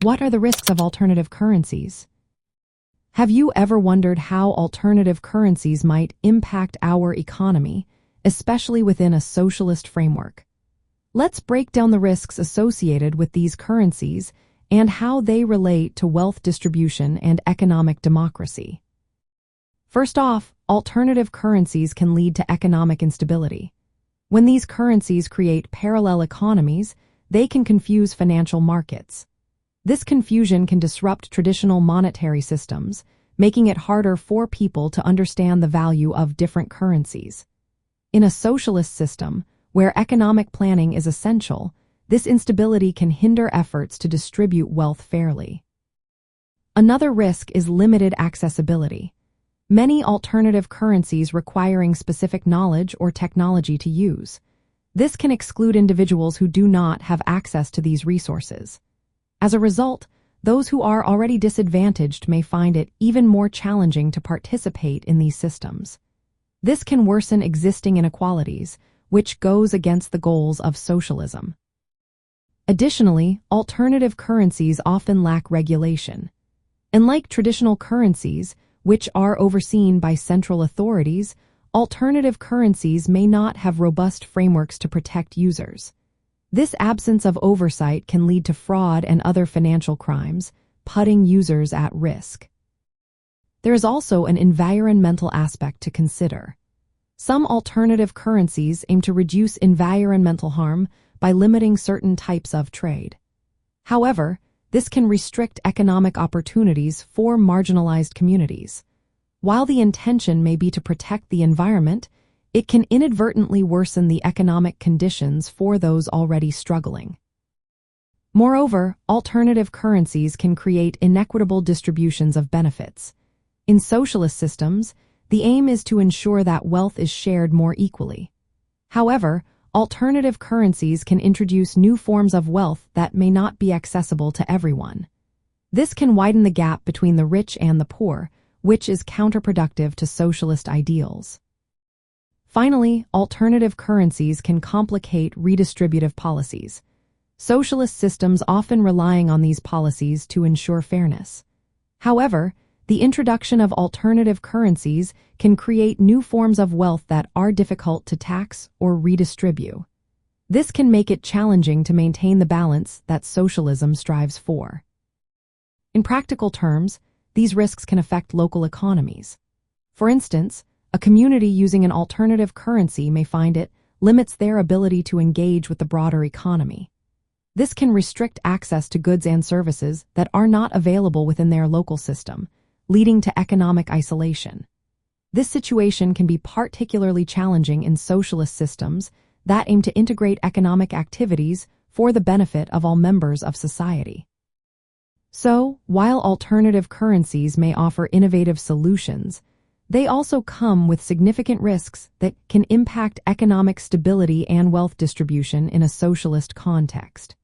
What are the risks of alternative currencies? Have you ever wondered how alternative currencies might impact our economy, especially within a socialist framework? Let's break down the risks associated with these currencies and how they relate to wealth distribution and economic democracy. First off, alternative currencies can lead to economic instability. When these currencies create parallel economies, they can confuse financial markets. This confusion can disrupt traditional monetary systems, making it harder for people to understand the value of different currencies. In a socialist system, where economic planning is essential, this instability can hinder efforts to distribute wealth fairly. Another risk is limited accessibility. Many alternative currencies requiring specific knowledge or technology to use. This can exclude individuals who do not have access to these resources. As a result, those who are already disadvantaged may find it even more challenging to participate in these systems. This can worsen existing inequalities, which goes against the goals of socialism. Additionally, alternative currencies often lack regulation. Unlike traditional currencies, which are overseen by central authorities, alternative currencies may not have robust frameworks to protect users. This absence of oversight can lead to fraud and other financial crimes, putting users at risk. There is also an environmental aspect to consider. Some alternative currencies aim to reduce environmental harm by limiting certain types of trade. However, this can restrict economic opportunities for marginalized communities. While the intention may be to protect the environment, it can inadvertently worsen the economic conditions for those already struggling. Moreover, alternative currencies can create inequitable distributions of benefits. In socialist systems, the aim is to ensure that wealth is shared more equally. However, alternative currencies can introduce new forms of wealth that may not be accessible to everyone. This can widen the gap between the rich and the poor, which is counterproductive to socialist ideals. Finally, alternative currencies can complicate redistributive policies. Socialist systems often relying on these policies to ensure fairness. However, the introduction of alternative currencies can create new forms of wealth that are difficult to tax or redistribute. This can make it challenging to maintain the balance that socialism strives for. In practical terms, these risks can affect local economies. For instance, a community using an alternative currency may find it limits their ability to engage with the broader economy. This can restrict access to goods and services that are not available within their local system, leading to economic isolation. This situation can be particularly challenging in socialist systems that aim to integrate economic activities for the benefit of all members of society. So, while alternative currencies may offer innovative solutions, they also come with significant risks that can impact economic stability and wealth distribution in a socialist context.